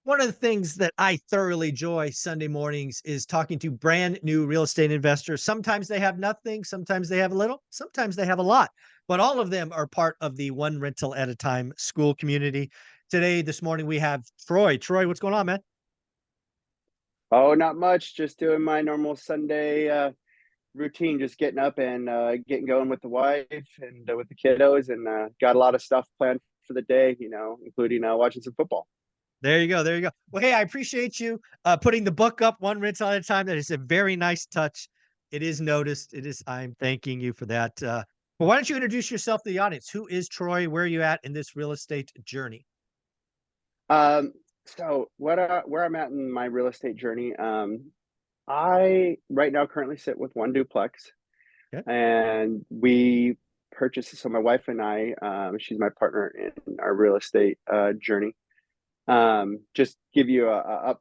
One of the things that I thoroughly enjoy Sunday mornings is talking to brand new real estate investors. Sometimes they have nothing, sometimes they have a little, sometimes they have a lot, but all of them are part of the one rental at a time school community. This morning, we have Troy. Troy, what's going on, man? Oh, not much. Just doing my normal Sunday routine, just getting up and getting going with the wife and with the kiddos, and got a lot of stuff planned for the day, including watching some football. There you go. There you go. Well, hey, I appreciate you putting the book up one rental at a time. That is a very nice touch. It is noticed. It is. I'm thanking you for that. But why don't you introduce yourself to the audience? Who is Troy? Where are you at in this real estate journey? Um, so where I'm at in my real estate journey, I right now currently sit with one duplex, Okay. and we purchased. So my wife and I, she's my partner in our real estate journey. Just give you a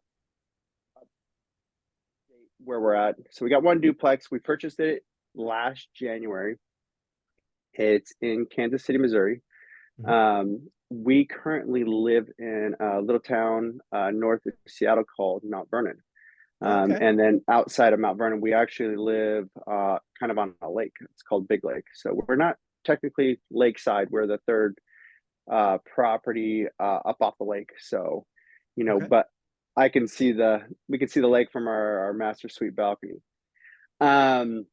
where we're at. So we got one duplex. We purchased it last January. It's in Kansas City, Missouri. Mhm. We currently live in a little town north of Seattle called Mount Vernon. Okay. And then outside of Mount Vernon, we actually live kind of on a lake. It's called Big Lake. So we're not technically lakeside. We're the third property up off the lake. So, Okay. but we can see the lake from our master suite balcony. Um,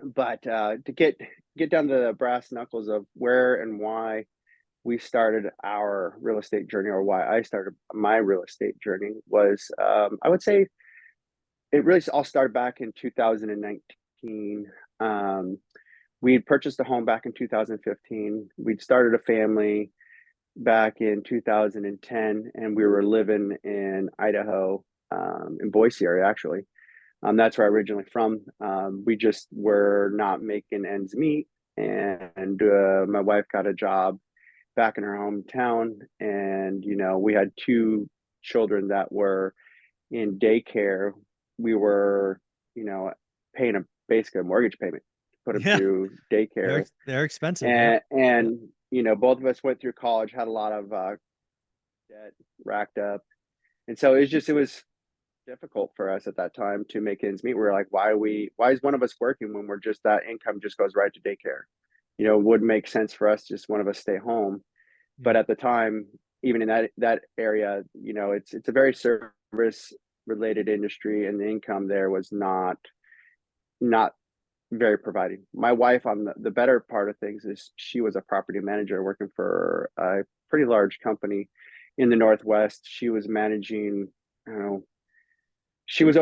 but to get down to the brass knuckles of where and why we started our real estate journey, or why I started my real estate journey, was I would say it really all started back in 2019. Um, we'd purchased a home back in 2015. We'd started a family back in 2010, and we were living in Idaho, in Boise area, actually. That's where I'm originally from. We just were not making ends meet, and my wife got a job back in her hometown, and we had two children that were in daycare. We were, you know, paying basically a mortgage payment to put them Yeah, through daycare, they're expensive. Yeah. Yeah. and both of us went through college, had a lot of debt racked up, and so it was difficult for us at that time to make ends meet. We were like, why is one of us working when we're just that income just goes right to daycare? It would make sense for us just one of us stay home. But Yeah. at the time, even in that area, it's a very service related industry, and the income there was not very providing. My wife, on the better part of things, is she was a property manager working for a pretty large company in the Northwest. She was managing, I don't know, she was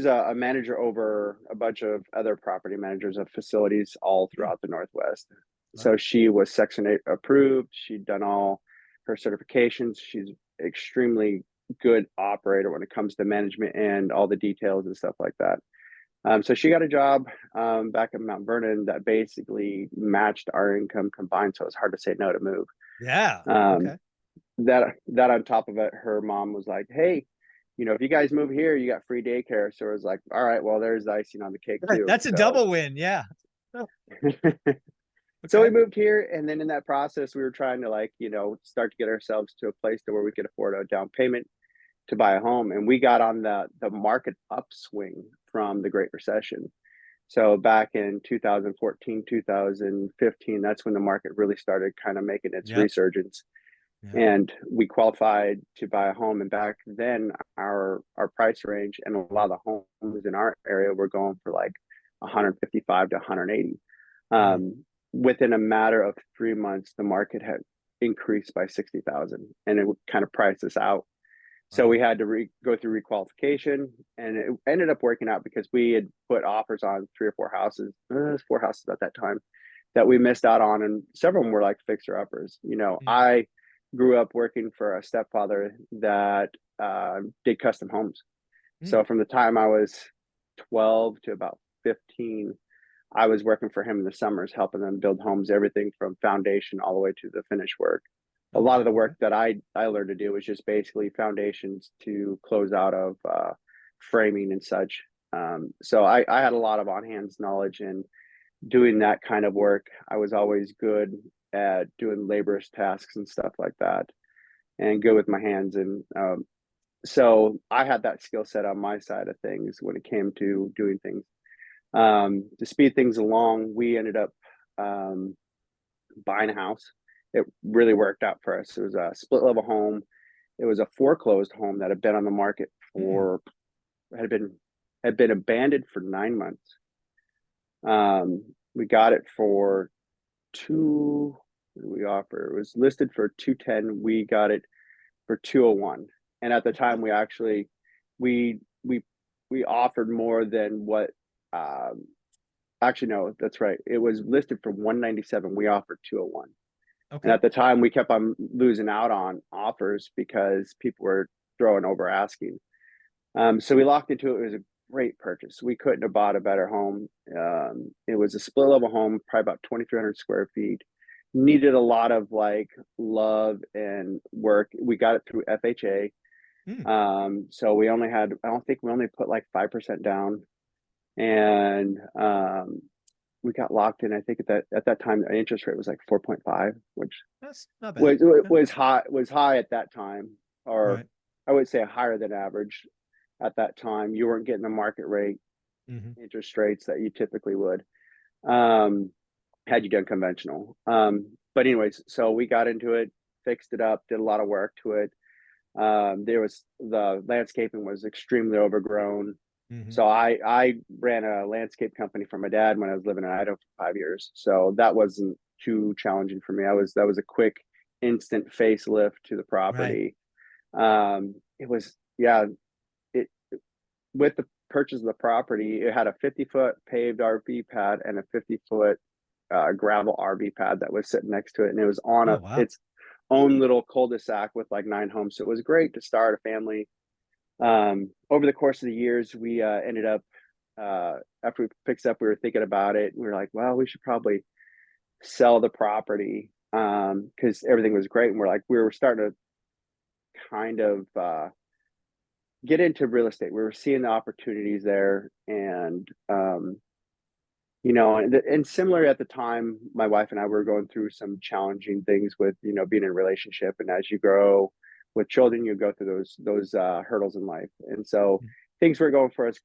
a manager over a bunch of other property managers of facilities all Mm, throughout the Northwest. wow. So she was Section 8 approved. She'd done all her certifications. She's extremely good operator when it comes to management and all the details and stuff like that. So she got a job back in Mount Vernon that basically matched our income combined. So it was hard to say no to move. Yeah. Um, Okay. that on top of it, her mom was like, "Hey, if you guys move here, you got free daycare." So it was like, "All right, well, there's the icing on the cake too." That's a double win. Yeah. Oh, So we okay. moved here, and then in that process, we were trying to start to get ourselves to a place to where we could afford a down payment to buy a home, and we got on the market upswing from the Great Recession. So back in 2014, 2015, that's when the market really started kind of making its Yep. resurgence, Yeah. and we qualified to buy a home. And back then, our price range and a lot of the homes in our area were going for like 155 to 180. Mm. Within a matter of 3 months, the market had increased by 60,000, and it would kind of price us out. So Wow. we had to go through requalification, and it ended up working out because we had put offers on three or four houses, four houses at that time, that we missed out on, and several of them were like fixer uppers. Yeah. I grew up working for a stepfather that did custom homes. Mm. So from the time I was 12 to about 15, I was working for him in the summers, helping them build homes, everything from foundation all the way to the finished work. A Oh, lot of wow. the Okay. work that I learned to do was just basically foundations to close out of framing and such. So I had a lot of on hands knowledge in doing that kind of work. I was always good at doing laborious tasks and stuff like that, and good with my hands. And So I had that skill set on my side of things when it came to doing things. To speed things along, we ended up buying a house. It really worked out for us. It was a split level home. It was a foreclosed home that had been on the market Mm, for had been abandoned for 9 months. We got it for two. What did we offer? It was listed for 210. We got it for 201. And at the okay. time, we actually we we we offered more than what. Actually, no, that's right. It was listed for 197. We offered 201. And Okay. at the time, we kept on losing out on offers because people were throwing over asking. So we locked into it. It was a great purchase. We couldn't have bought a better home. It was a split level home, probably about 2,300 square feet. Needed a lot of like love and work. We got it through FHA. Mm, So we only had, I don't think we only put like 5% down. And we got locked in. I think at that time the interest rate was like 4.5, which that's not bad. was Yeah. was high at that time, or Right. I would say higher than average at that time. You weren't getting the market rate Hmm. interest rates that you typically would, had you done conventional. But anyways, so we got into it, fixed it up, did a lot of work to it. There was the landscaping was extremely overgrown. Hmm. So I ran a landscape company for my dad when I was living in Idaho for 5 years. So that wasn't too challenging for me. That was a quick instant facelift to the Right. property. It was, yeah, it with the purchase of the property, it had a 50-foot paved RV pad and a 50-foot gravel RV pad that was sitting next to it, and it was on Oh, wow. its own little cul-de-sac with like 9 homes. So it was great to start a family. Over the course of the years, we ended up after we fixed up, we were thinking about it. We were like, well, we should probably sell the property because everything was great, and we were starting to kind of get into real estate. We were seeing the opportunities there, and and similar at the time, my wife and I were going through some challenging things with being in a relationship, and as you grow with children, you go through those hurdles in life, and so things were going for us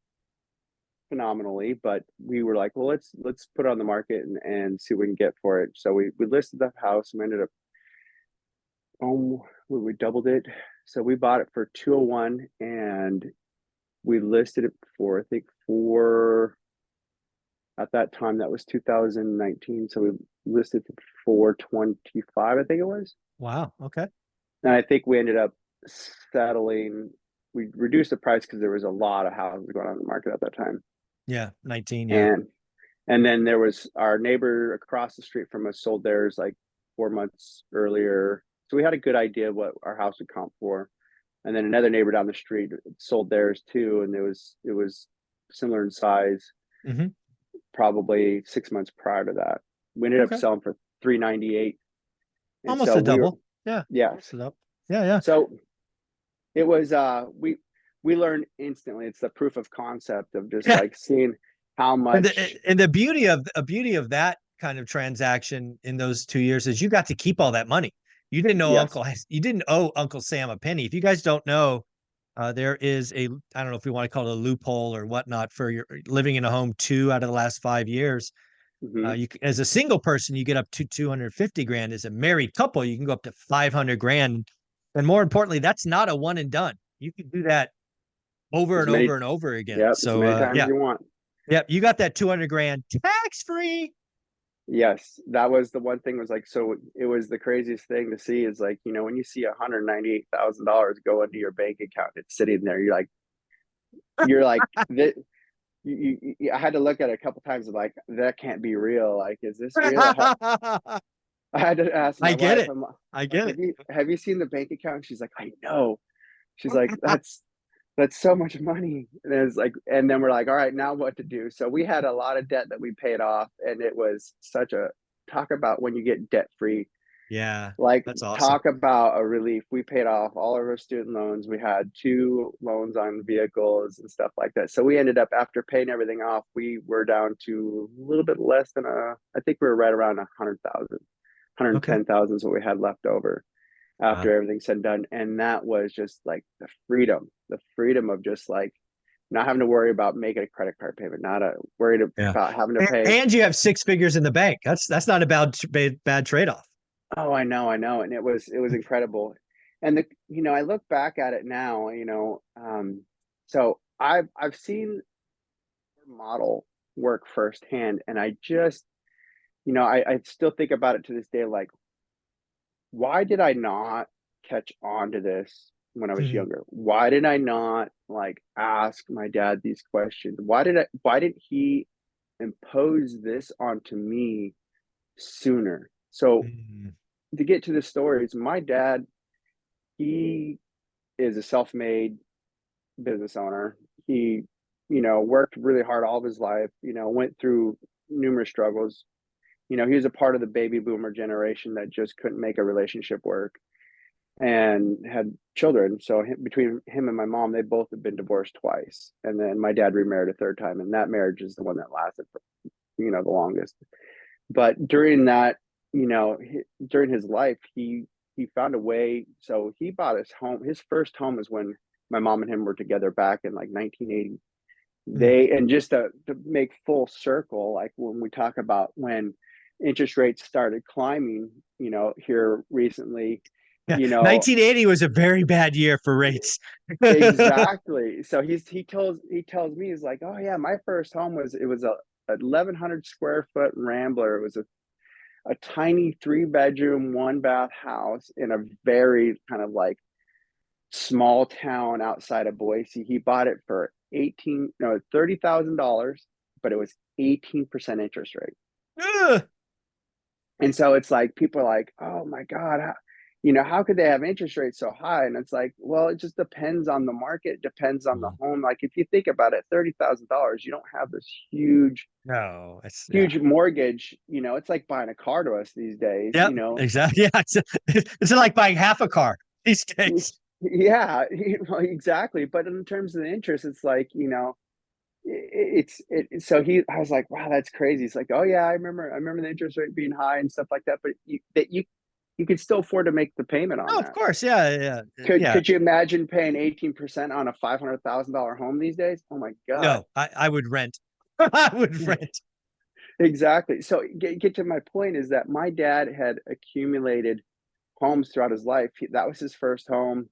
phenomenally, but we were like, well, let's put it on the market and see what we can get for it. So we listed the house and we ended up we doubled it. So we bought it for 201 and we listed it for I think for at that time that was 2019. So we listed for 425, I think it was. Wow. Okay. And I think we ended up settling, we reduced the price because there was a lot of houses going on the market at that time. Yeah. 19. Yeah. And And then there was our neighbor across the street from us sold theirs like 4 months earlier. So we had a good idea of what our house would comp for. And then another neighbor down the street sold theirs too, and it was similar in size, Hmm. probably 6 months prior to that. We ended up Okay. selling for 398. And Almost so a we were, double. Yeah. yes. Almost a double. Yeah. Yeah. So it was we learned instantly. It's the proof of concept of just Yeah. like seeing how And much. the beauty of that kind of transaction in those 2 years is you got to keep all that money. Yes. You didn't owe Uncle Sam a penny. If you guys don't know, there is I don't know if we want to call it a loophole or whatnot for your living in a home 2 out of the last 5 years. Hmm. As a single person, you get up to 250 grand. As a married couple, you can go up to 500 grand. And more importantly, that's not a one and done. You can do that over As and many over and over again. Yep, as So, many times as yeah, you want. yeah, you got that 200 grand tax free. Yes, that was the one thing was like, so it was the craziest thing to see is like, when you see $198,000 go into your bank account, it's sitting there. You're like that. I had to look at it a couple times of like, that can't be real. Like, is this real? I had to ask I my get wife, it. I'm I like, get it. have you seen the bank account? She's like, I know. She's like, that's so much money. And it's like, and then we're like, all right, now what to do? So we had a lot of debt that we paid off, and it was such a talk about when you get debt free. Yeah, Like, that's awesome. talk about a relief. We paid off all of our student loans. We had two loans on vehicles and stuff like that. So we ended up, after paying everything off, we were down to a little bit less than I think we were right around 100,000, Okay. 110,000 is what we had left over. after everything's said and done. And that was just like the freedom of just like not having to worry about making a credit card payment, not worried Yeah. about having to pay. And you have 6 figures in the bank. That's not a bad trade-off. Oh, I know. And it was incredible. And I look back at it now, so I've seen the model work firsthand. And I just, I still think about it to this day, like, why did I not catch on to this when I was Mhm. younger? Why did I not like ask my dad these questions? Why did he impose this onto me sooner? So Mhm. to get to the stories, my dad, he is a self-made business owner. He, worked really hard all of his life, went through numerous struggles. He was a part of the baby boomer generation that just couldn't make a relationship work and had children. So between him and my mom, they both have been divorced twice. And then my dad remarried a third time, and that marriage is the one that lasted for, the longest. But during that, during his life, he found a way. So he bought his home. His first home is when my mom and him were together back in like 1980. Mhm. And just to make full circle, like when we talk about when interest rates started climbing, here recently, Yeah. you know 1980 was a very bad year for rates. exactly. So he tells me, he's like, oh yeah, my first home was a 1100 square foot Rambler. It was a tiny 3 bedroom 1 bath house in a very kind of like small town outside of Boise. He bought it for $30,000, but it was 18% interest rate. Ugh. And so it's like people are like, oh my God, how could they have interest rates so high? And it's like, well, it just depends on the market, it depends on the Mhm. home. Like if you think about it, $30,000, you don't have this huge, No, yeah. huge mortgage. It's like buying a car to us these days, Yep, exactly. Yeah, it's like buying half a car these days. Yeah, well, exactly. But in terms of the interest, it's like, so I was like, wow, that's crazy. It's like, oh yeah, I remember the interest rate being high and stuff like that, but you could still afford to make the payment on Oh, of that. course. Yeah, yeah, Could yeah. could you imagine paying 18% on a $500,000 home these days? Oh my God. No, I would rent. I would rent. Exactly. So get to my point is that my dad had accumulated homes throughout his life. That was his first home,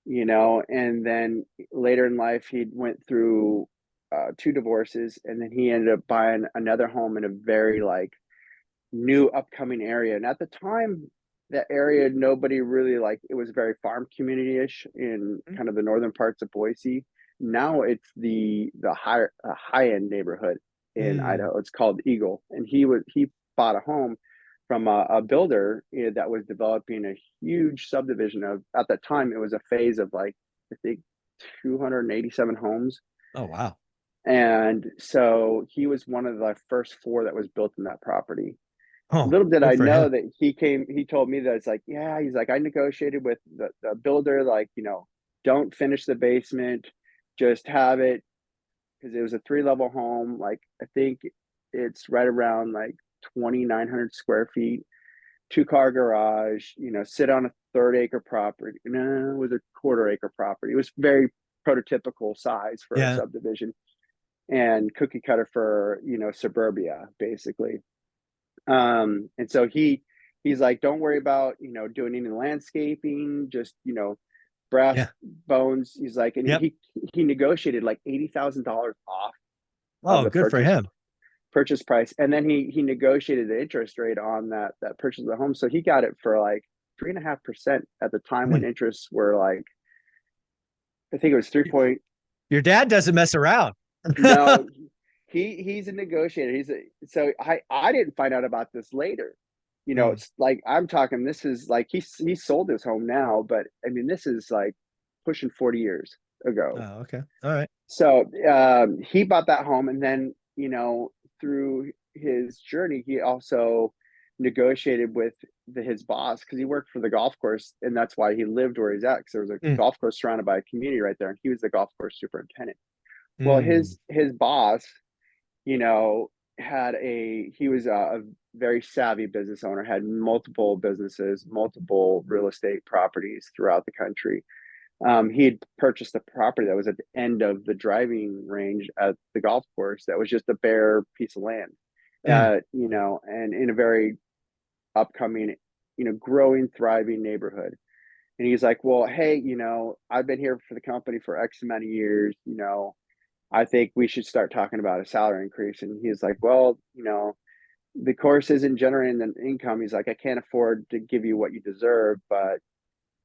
and then later in life he went through 2 divorces, and then he ended up buying another home in a very like new upcoming area. And at the time, that area, nobody really like, it was very farm community-ish in Mhm. kind of the northern parts of Boise. Now it's the high end neighborhood in Mm. Idaho. It's called Eagle, and he bought a home from a builder, that was developing a huge subdivision of, at that time it was a phase of like, I think, 287 homes. Oh, wow. And so he was one of the first four that was built in that property. Oh, Little did good I for him. know that he told me that it's like, yeah, he's like, I negotiated with the builder, like, don't finish the basement, just have it, because it was a 3 level home. Like, I think it's right around like 2,900 square feet, 2 car garage, sit on a third acre property. No, it was a quarter acre property. It was very prototypical size for a Yeah, subdivision and cookie cutter for, suburbia, basically. And so he's like, don't worry about, doing any landscaping, just, brass yeah. bones. He's like, and Yep. he negotiated like $80,000 off of Oh, the good for him. purchase price. And then he negotiated the interest rate on that purchase of the home. So he got it for like 3.5% at the time when Mhm. interests were like, I think it was 3 point. Your dad doesn't mess around. No, he's a negotiator. So I didn't find out about this later. Mm. It's like, I'm talking, this is like he sold his home now, but I mean this is like pushing 40 years ago. Oh, okay. All right. So he bought that home, and then through his journey, he also negotiated with his boss, because he worked for the golf course, and that's why he lived where he's at, because there was a Mm. golf course surrounded by a community right there, and he was the golf course superintendent. Well, Mm. his boss, you know, he was a very savvy business owner, had multiple businesses, multiple real estate properties throughout the country. He had purchased a property that was at the end of the driving range at the golf course that was just a bare piece of land, Mm. and in a very upcoming, growing, thriving neighborhood. And he's like, well, hey, I've been here for the company for X amount of years, I think we should start talking about a salary increase. And he's like, well, the course isn't generating an income. He's like, I can't afford to give you what you deserve, but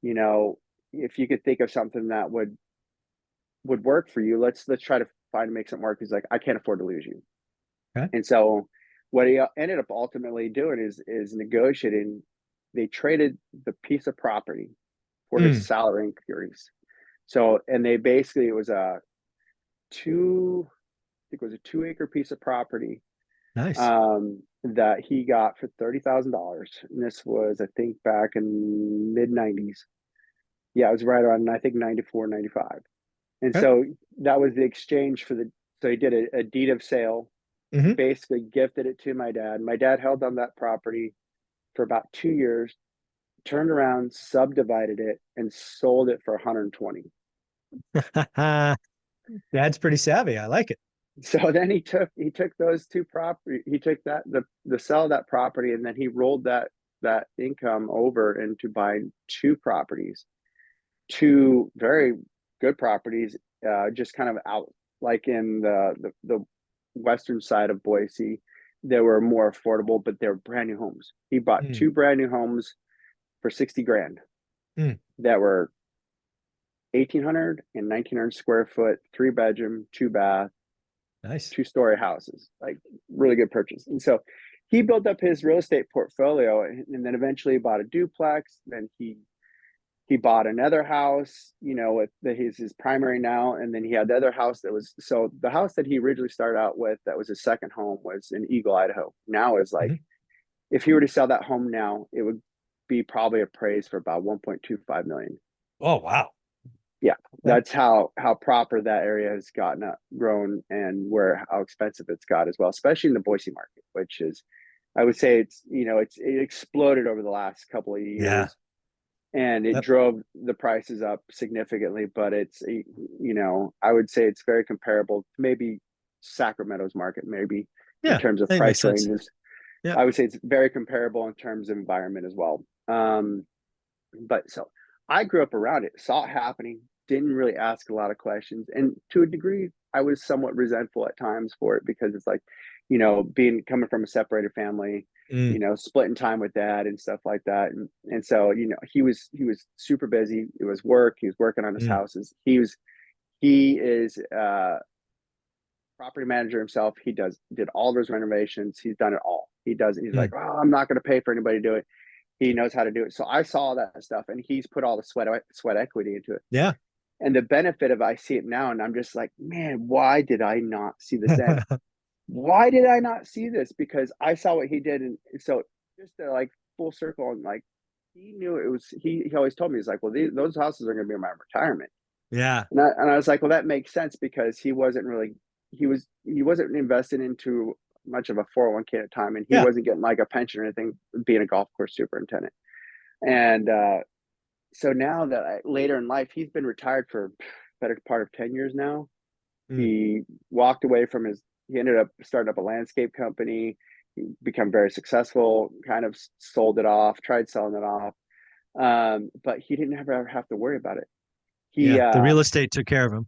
you know, if you could think of something that would work for you, let's try to find make something work. He's like, I can't afford to lose you. Okay. And so what he ended up ultimately doing is negotiating. They traded the piece of property for his Mm. salary increase. So, and they basically, it was a two, I think it was a 2 acre piece of property Nice. that he got for $30,000. And this was, I think, back in mid 90s. Yeah, it was right around, I think, 94, 95. And Okay. so that was the exchange for so he did a deed of sale, Hmm. basically gifted it to my dad. My dad held on that property for about 2 years, turned around, subdivided it, and sold it for 120. Dad's pretty savvy. I like it. So then he took those two property, he took that the sell of that property, and then he rolled that income over into buying two properties, two very good properties, just kind of out like in the western side of Boise. They were more affordable, but they're brand new homes. He bought Mm. two brand new homes for 60 grand Mm. that were 1,800 and 1,900 square foot, 3 bedroom, 2 bath, Nice. 2 story houses, like really good purchase. And so he built up his real estate portfolio, and then eventually bought a duplex. Then he bought another house, with his primary now. And then he had the other house that was, so the house that he originally started out with, that was his second home, was in Eagle, Idaho. Now is like, Hmm. if he were to sell that home now, it would be probably appraised for about 1.25 million. Oh, wow. Yeah, Okay. that's how proper that area has gotten grown, and where how expensive it's got as well, especially in the Boise market, which is, I would say, it exploded over the last couple of Yeah. years, and it Yep. drove the prices up significantly. But I would say it's very comparable to maybe Sacramento's market, maybe in Yeah. terms of That makes price sense. ranges. Yeah. I would say it's very comparable in terms of environment as well. But so I grew up around it, saw it happening, didn't really ask a lot of questions. And to a degree, I was somewhat resentful at times for it, because it's like, being coming from a separated family, Mm. splitting time with dad and stuff like that. And so, he was super busy. It was work. He was working on his Mm. houses. He is property manager himself. Did all of his renovations. He's done it all. He's like, Mm. oh, I'm not going to pay for anybody to do it. He knows how to do it. So I saw that stuff, and he's put all the sweat equity into it. Yeah. And the benefit of, I see it now, and I'm just like, man, why did I not see this then? Why did I not see this? Because I saw what he did, and so just to like full circle, and like he knew it was he always told me, he's like, well, those houses are going to be my retirement. Yeah. And I was like, well, that makes sense, because he wasn't invested into much of a 401k at the time, and he Yeah. wasn't getting like a pension or anything being a golf course superintendent. And so now that later in life, he's been retired for better part of 10 years now. Mm. He walked away from he ended up starting up a landscape company. He become very successful, kind of sold it off, tried selling it off. But he didn't ever have to worry about it. He Yeah. The real estate took care of him.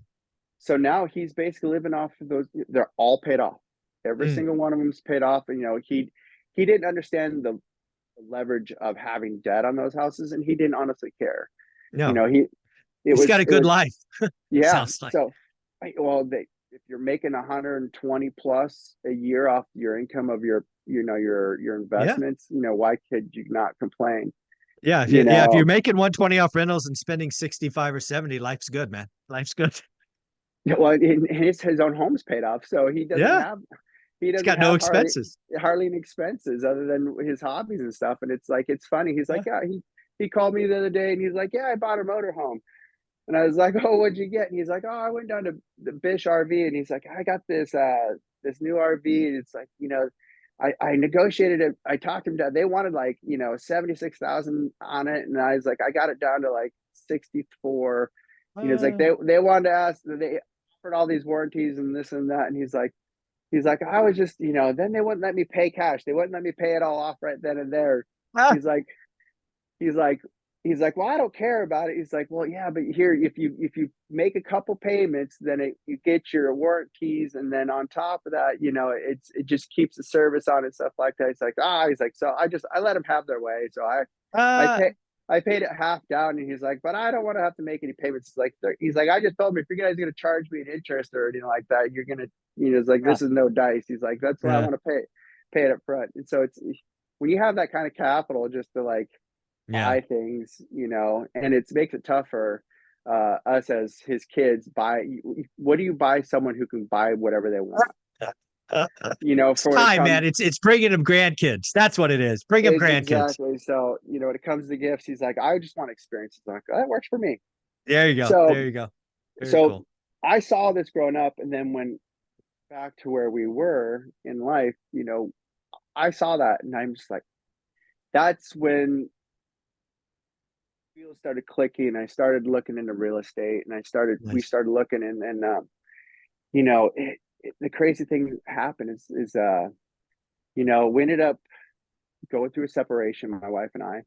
So now he's basically living off of those. They're all paid off. Every Mm. single one of them's paid off. And he didn't understand the leverage of having debt on those houses, and he didn't honestly care. You No, know, he it he's got was a it good was life. yeah. Sounds like. So, if you're making 120 plus a year off your income of your Yeah. investments, why could you not complain? Yeah. You If you're know, making 120 off rentals and spending 65 or 70, life's good, man. Life's good. well, his own home's paid off, so he doesn't Yeah. have he It's doesn't got no have expenses. hardly any expenses other than his hobbies and stuff. And it's like, it's funny. He's like, Yeah. yeah, he called me the other day, and he's like, yeah, I bought a motorhome. And I was like, oh, what'd you get? And he's like, oh, I went down to the Bish RV, and he's like, I got this this new RV. It's like, I negotiated it. I talked them down. They wanted like, 76,000 on it. And I was like, I got it down to like 64. It's like they wanted to ask, they offered all these warranties and this and that. And he's like, I was just, then they wouldn't let me pay cash. They wouldn't let me pay it all off right then and there. Ah, He's like, he's like, he's like, well, I don't care about it. He's like, well, yeah, but here, if you make a couple payments, then you get your warranties, and then on top of that, it just keeps the service on and stuff like that. He's like, so I let him have their way. So I ah, pay. I paid it half down, and he's like, but I don't want to have to make any payments. He's like, I just told him if you guys are going to charge me an interest or anything like that, you're going to, it's like, yeah, this is no dice. He's like, that's why I yeah, want to pay it up front. And so it's, when you have that kind of capital just to like yeah. buy things, and it makes it tough for us as his kids. What do you buy someone who can buy whatever they want? It's For when it time, comes, man. It's bringing them grandkids. That's what it is. Bring them it's grandkids. exactly so. When it comes to gifts, he's like, I just want experiences. I'm like, that works for me. There you go. So There you go. Very so cool. I saw this growing up, and then when back to where we were in life, I saw that, and I'm just like, that's when wheels started clicking. I started looking into real estate, and we Nice. started looking, and the crazy thing happened is we ended up going through a separation, my wife and I.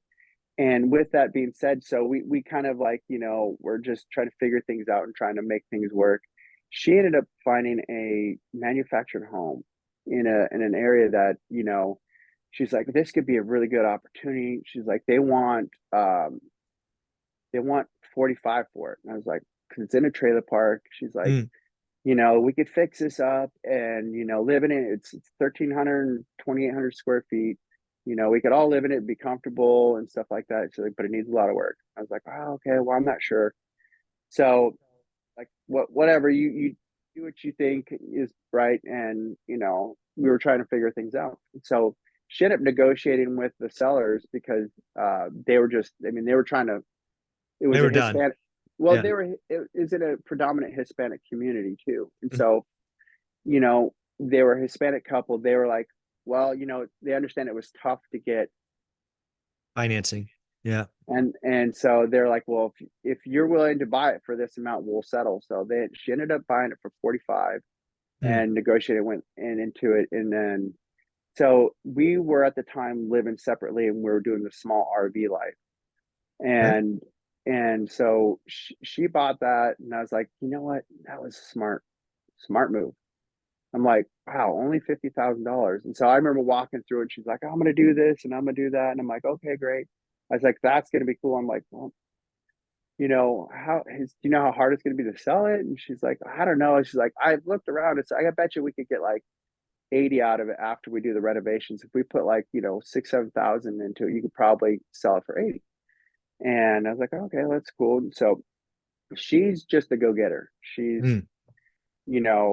And with that being said, so we kind of like, we're just trying to figure things out and trying to make things work. She ended up finding a manufactured home in an area that, she's like, this could be a really good opportunity. She's like, they want 45 for it. And I was like, because it's in a trailer park. She's like, Mm, we could fix this up and, live in it. It's 1,300, 2,800 square feet. We could all live in it, be comfortable and stuff like that. So, but it needs a lot of work. I was like, oh, okay, well, I'm not sure. So, like, whatever, you do what you think is right. And, we were trying to figure things out. So she ended up negotiating with the sellers because they were just, I mean, they were trying to, it they was a were done. Hispanic, well, Yeah. it is in a predominant Hispanic community too. And Mm, so, you know, they were a Hispanic couple. They were like, well, they understand it was tough to get. financing. Yeah. And so they're like, well, if you're willing to buy it for this amount, we'll settle. So she ended up buying it for 45 Mm, and negotiated, went into it. And then, so we were at the time living separately, and we were doing the small RV life. okay. And so she bought that, and I was like, you know what? That was a smart move. I'm like, wow, only $50,000. And so I remember walking through, and she's like, I'm gonna do this and I'm gonna do that. And I'm like, okay, great. I was like, that's gonna be cool. I'm like, well, do you know how hard it's gonna be to sell it? And she's like, I don't know. And she's like, I've looked around. I bet you we could get like 80 out of it after we do the renovations. If we put like, 6, 7,000 into it, you could probably sell it for 80. And I was like, okay, that's cool. And so she's just a go-getter. Mm.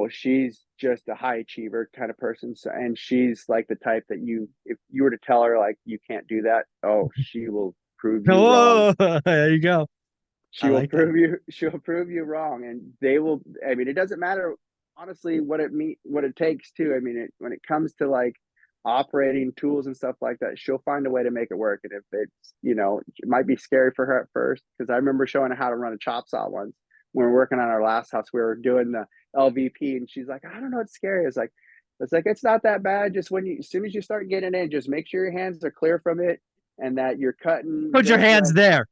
She's just a high achiever kind of person. So, and she's like the type that if you were to tell her like you can't do that, oh, she will prove you wrong. Oh, there you go. I like that. She'll prove you wrong, and they will. I mean, it doesn't matter honestly what it takes to. I mean, when it comes to like operating tools and stuff like that, she'll find a way to make it work. And if it might be scary for her at first, because I remember showing her how to run a chop saw once when we were working on our last house. We were doing the LVP, and she's like, I don't know, it's scary. It's not that bad. Just as soon as you start getting in, just make sure your hands are clear from it and that you're cutting Put your just hands right. there.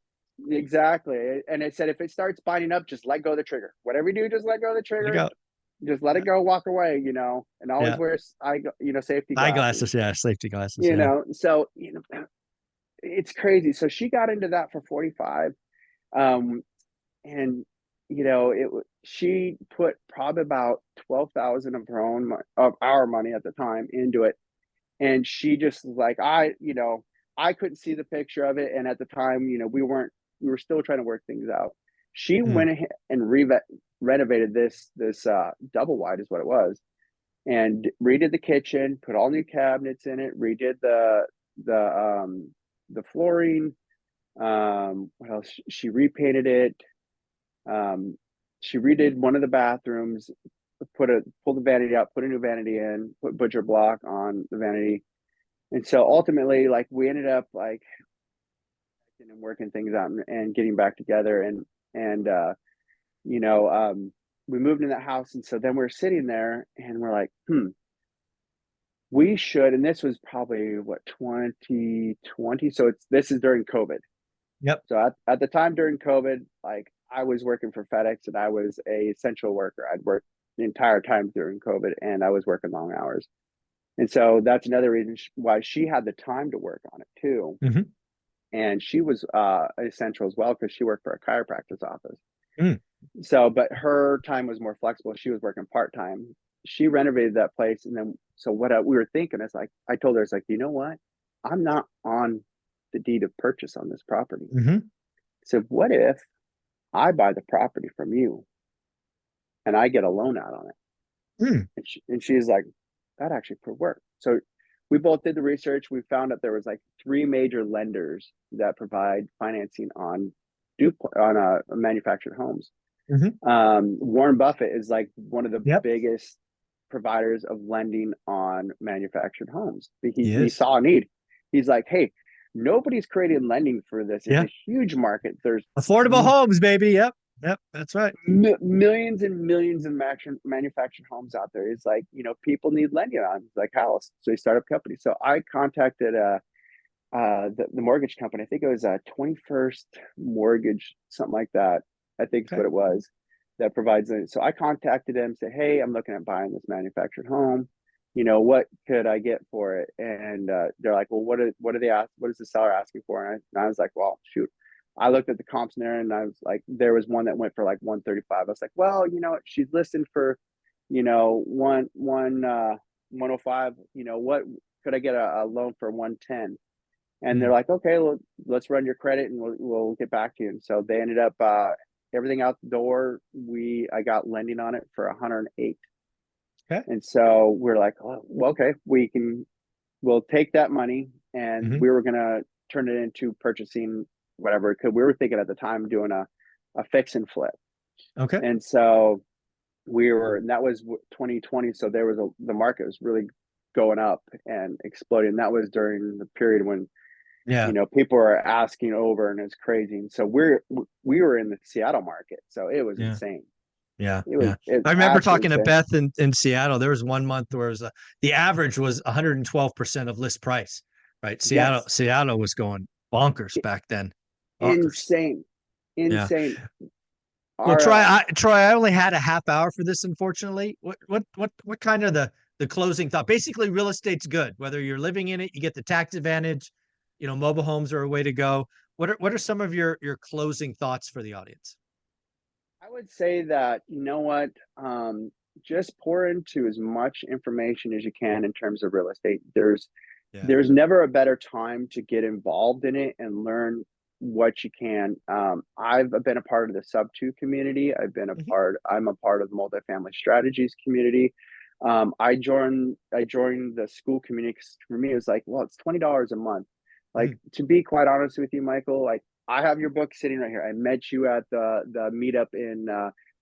Exactly. And it said if it starts binding up, just let go of the trigger. Whatever you do, just let go of the There you trigger. go. Just let it go, walk away, and always Yeah. wear safety glasses. Eyeglasses. Yeah. Safety glasses. Yeah. So it's crazy. So she got into that for 45. Um and she put probably about 12,000 of our money at the time into it. And she just was like, I couldn't see the picture of it. And at the time, we were still trying to work things out. She Mm. went ahead and renovated this double wide is what it was, and redid the kitchen, put all new cabinets in it, redid the flooring. What else? She repainted it. Um, she redid one of the bathrooms, pull the vanity out, put a new vanity in, put butcher block on the vanity. And so ultimately, like, we ended up like and working things out and getting back together, and you know, we moved in that house. And so then we're sitting there and we're like, we should, and this was probably what, 2020. So this is during COVID. Yep. So at the time during COVID, like, I was working for FedEx and I was a essential worker. I'd worked the entire time during COVID and I was working long hours. And so that's another reason why she had the time to work on it too. Mm-hmm. And she was essential as well because she worked for a chiropractor's office. Mm. So, but her time was more flexible. She was working part-time. She renovated that place. And then, so what we were thinking is, like, I told her, it's like, you know what? I'm not on the deed of purchase on this property. Mm-hmm. So what if I buy the property from you and I get a loan out on it? Mm. And she's like, that actually could work. So we both did the research. We found that there was like 3 major lenders that provide financing on manufactured homes. Mm-hmm. Warren Buffett is like one of the Yep. biggest providers of lending on manufactured homes. He He is. saw a need. He's like, hey, nobody's creating lending for this. It's Yeah. a huge market. There's Affordable homes, baby. Yep. Yep. That's right. millions and millions of manufactured homes out there. It's like, people need lending on. It's like, how? So they start up companies. So I contacted the mortgage company. I think it was a 21st Mortgage, something like that. I think is Okay. what it was, that provides it. So I contacted them, said, hey, I'm looking at buying this manufactured home. What could I get for it? And they're like, well, what do they ask? What is the seller asking for? And I was like, well, shoot. I looked at the comps in there and I was like, there was one that went for like 135. I was like, well, she's listed for, one 105. What could I get a loan for 110? And they're Mm. like, okay, well, let's run your credit and we'll get back to you. And so they ended up everything out the door. I got lending on it for 108. Okay. And so we're like, oh, well, okay, we'll take that money, and Mm-hmm. we were gonna turn it into purchasing whatever. Because we were thinking at the time doing a fix and flip. Okay. And so that was 2020. So the market was really going up and exploding. And that was during the period when Yeah. people are asking over, and it's crazy. And so we were in the Seattle market, so it was Yeah. insane. Yeah. It's Yeah. I remember absolutely talking to insane. Beth in Seattle. There was one month where the average was 112% of list price, right? Yes, Seattle was going bonkers back then. Bonkers. insane, Yeah. insane. Well, Our Troy, I only had a half hour for this, unfortunately. What kind of the closing thought? Basically, real estate's good. Whether you're living in it, you get the tax advantage. Mobile homes are a way to go. What are some of your closing thoughts for the audience? I would say that, what, just pour into as much information as you can in terms of real estate. Yeah. There's never a better time to get involved in it and learn what you can. I've been a part of the sub two community. Mhm. I'm a part of the multifamily strategies community. I joined the school community because for me, it was like, well, it's $20 a month. Like, Mhm. to be quite honest with you, Michael, like, I have your book sitting right here. I met you at the meetup in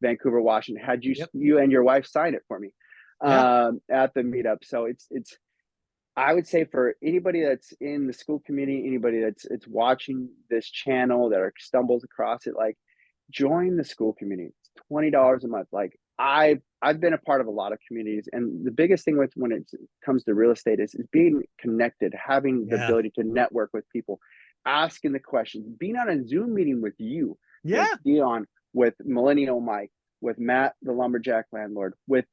Vancouver, Washington. Had Yep. you and your wife sign it for me Yeah. at the meetup. So it's I would say for anybody that's in the school community, anybody that's watching this channel that stumbles across it, like, join the school community. It's $20 a month. Like, I've been a part of a lot of communities, and the biggest thing when it comes to real estate is being connected, having the Yeah. ability to network with people, asking the questions, being on a Zoom meeting with you, with Yeah. Dion, with Millennial Mike, with Matt, the lumberjack landlord, with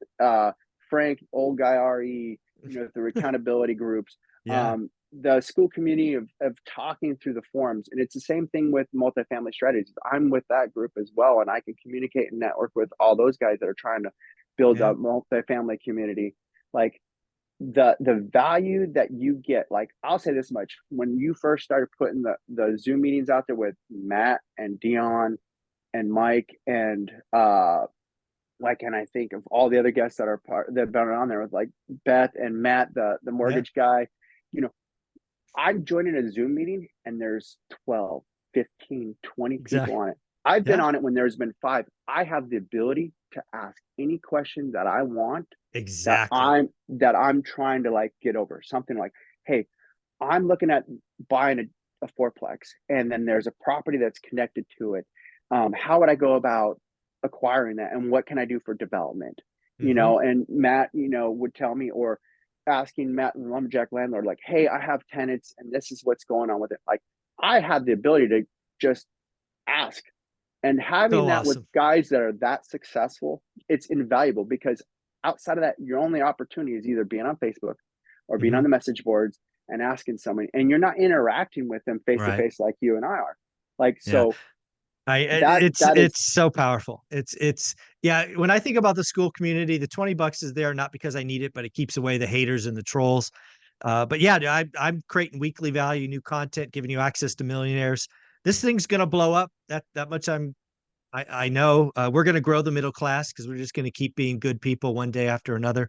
Frank, old guy RE, through accountability groups, Yeah. the school community of talking through the forums. And it's the same thing with multifamily strategies. I'm with that group as well, and I can communicate and network with all those guys that are trying to build Yeah. a multifamily community. Like, the value that you get, like, I'll say this much: when you first started putting the Zoom meetings out there with Matt and Dion and Mike and like, and I think of all the other guests that have been on there with, like, Beth and Matt, the Yeah. mortgage guy, you know, I'm joining a Zoom meeting and there's 12, 15, 20 people Exactly. on it. I've been Yeah, on it when there's been 5. I have the ability to ask any question that I want exactly. that I'm trying to like get over. Something like, hey, I'm looking at buying a fourplex, and then there's a property that's connected to it. How would I go about acquiring that, and what can I do for development? You Hmm. know, and Matt, would tell me, or asking Matt and lumberjack landlord, like, hey, I have tenants, and this is what's going on with it. Like, I have the ability to just ask, and having So that with awesome. guys that are that successful, it's invaluable because outside of that, your only opportunity is either being on Facebook or being Hmm. on the message boards and asking somebody, and you're not interacting with them face to Right. face like you and I are. Like, Yeah. so that It's that is it's so powerful. It's yeah. When I think about the school community, the $20 is there not because I need it, but it keeps away the haters and the trolls. But yeah, I'm creating weekly value, new content, giving you access to millionaires. This thing's gonna blow up. That much I know. We're gonna grow the middle class because we're just gonna keep being good people one day after another.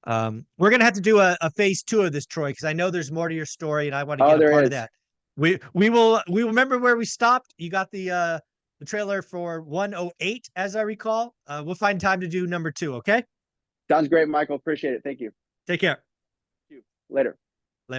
We're gonna have to do a phase 2 of this, Troy, because I know there's more to your story, and I want to oh, get a there part of is. that. We will remember where we stopped. You got the trailer for 108, as I recall. We'll find time to do number 2. Okay. Sounds great, Michael. Appreciate it. Thank you. Take care. Later.